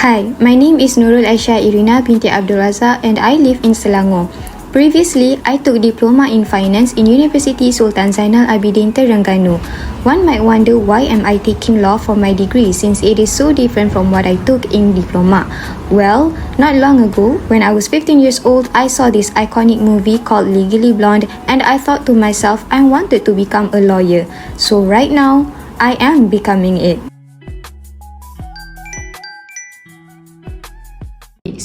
Hi, my name is NURUL IRINA binti Abdul Razak and I live in Selangor. Previously, I took Diploma in Finance in University Sultan Zainal Abidin Terengganu. One might wonder why am I taking law for my degree since it is so different from what I took in Diploma. Well, not long ago, when I was 15 years old, I saw this iconic movie called Legally Blonde and I thought to myself I wanted to become a lawyer. So right now, I am becoming it.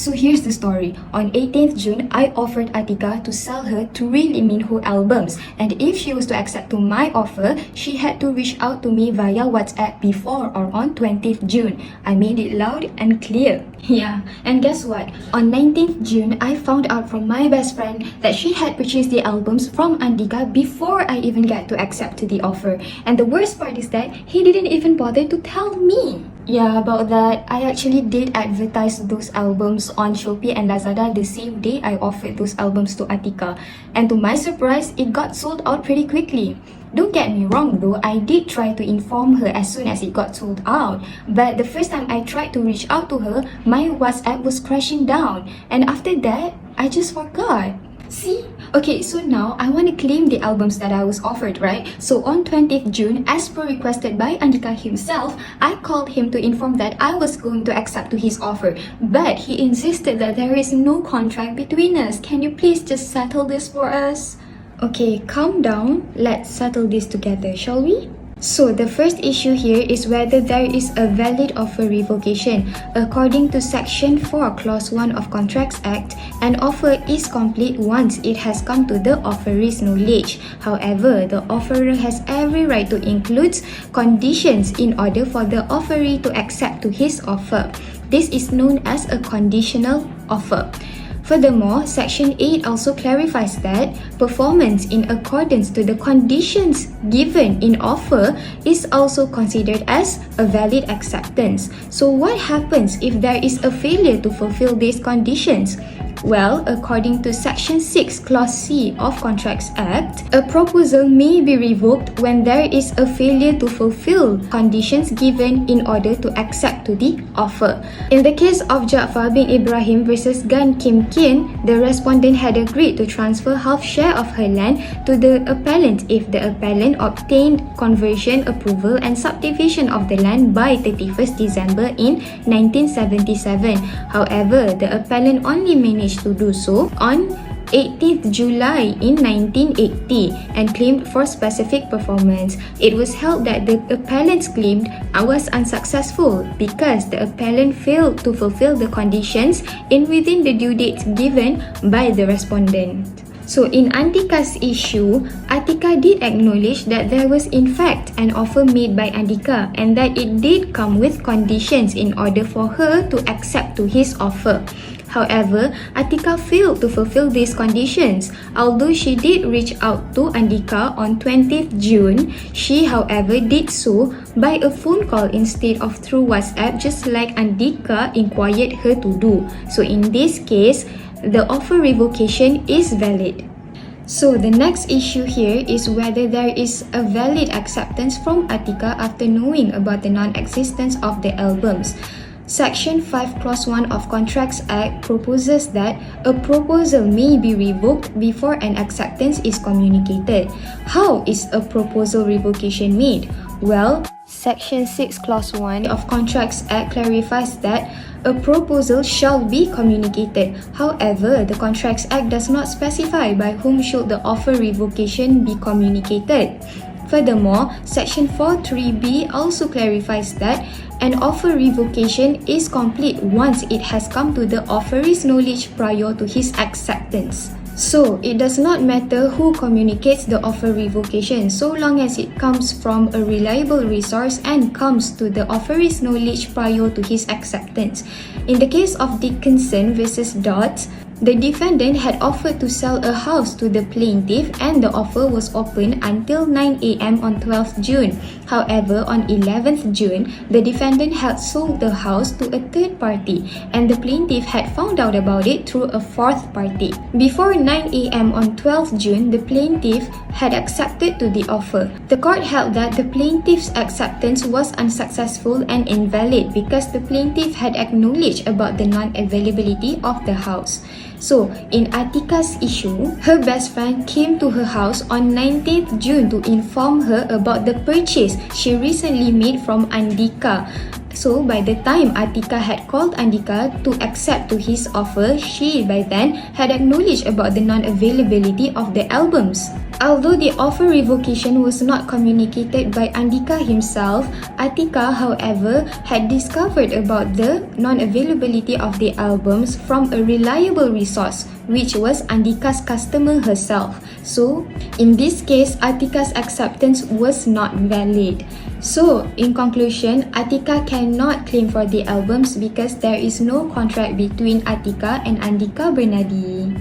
So here's the story. On 18th June, I offered Atika to sell her 3 Lee Min Ho albums, and if she was to accept to my offer, she had to reach out to me via WhatsApp before or on 20th June. I made it loud and clear. Yeah, and guess what? On 19th June, I found out from my best friend that she had purchased the albums from Andika before I even got to accept to the offer. And the worst part is that he didn't even bother to tell me. Yeah, about that, I actually did advertise those albums on Shopee and Lazada the same day I offered those albums to Atika. And to my surprise, it got sold out pretty quickly. Don't get me wrong though, I did try to inform her as soon as it got sold out. But the first time I tried to reach out to her, my WhatsApp was crashing down. And after that, I just forgot. See? Okay, so now I want to claim the albums that I was offered, right? So on 20th June, as per requested by Andika himself, I called him to inform that I was going to accept to his offer. But he insisted that there is no contract between us. Can you please just settle this for us? Okay, calm down. Let's settle this together, shall we? So the first issue here is whether there is a valid offer revocation. According to Section 4, Clause 1 of Contracts Act, an offer is complete once it has come to the offeree's knowledge. However, the offerer has every right to include conditions in order for the offeree to accept to his offer. This is known as a conditional offer. Furthermore, Section 8 also clarifies that performance in accordance to the conditions given in offer is also considered as a valid acceptance. So what happens if there is a failure to fulfill these conditions? Well, according to Section 6, Clause C of Contracts Act, a proposal may be revoked when there is a failure to fulfill conditions given in order to accept to the offer. In the case of Jaafar bin Ibrahim versus Gan Kim Kien, the respondent had agreed to transfer half share of her land to the appellant if the appellant obtained conversion approval and subdivision of the land by 31st December in 1977. However, the appellant only managed to do so on 18th July in 1980 and claimed for specific performance. It was held that the appellant's claim was unsuccessful because the appellant failed to fulfill the conditions within the due dates given by the respondent. So in Andika's issue, Atika did acknowledge that there was in fact an offer made by Andika and that it did come with conditions in order for her to accept to his offer. However, Atika failed to fulfill these conditions. Although she did reach out to Andika on 20th June, she however did so by a phone call instead of through WhatsApp, just like Andika inquired her to do. So in this case, the offer revocation is valid. So the next issue here is whether there is a valid acceptance from Atika after knowing about the non-existence of the albums. Section 5 Clause 1 of Contracts Act proposes that a proposal may be revoked before an acceptance is communicated. How is a proposal revocation made? Well, Section 6 Clause 1 of Contracts Act clarifies that a proposal shall be communicated. However, the Contracts Act does not specify by whom should the offer revocation be communicated. Furthermore, Section 4(3)(b) also clarifies that an offer revocation is complete once it has come to the offeree's knowledge prior to his acceptance. So, it does not matter who communicates the offer revocation so long as it comes from a reliable resource and comes to the offeree's knowledge prior to his acceptance. In the case of Dickinson versus Dodds, The defendant had offered to sell a house to the plaintiff and the offer was open until 9 a.m. on 12th June. However, on 11th June, the defendant had sold the house to a third party and the plaintiff had found out about it through a fourth party. Before 9 a.m. on 12th June, the plaintiff had accepted to the offer. The court held that the plaintiff's acceptance was unsuccessful and invalid because the plaintiff had acknowledged about the non-availability of the house. So, in Atika's issue, her best friend came to her house on 19th June to inform her about the purchase she recently made from Andika. So, by the time Atika had called Andika to accept to his offer, she by then had acknowledged about the non-availability of the albums. Although the offer revocation was not communicated by Andika himself, Atika, however, had discovered about the non-availability of the albums from a reliable resource, which was Andika's customer herself. So, in this case, Atika's acceptance was not valid. So, in conclusion, Atika cannot claim for the albums because there is no contract between Atika and Andika Bernadi.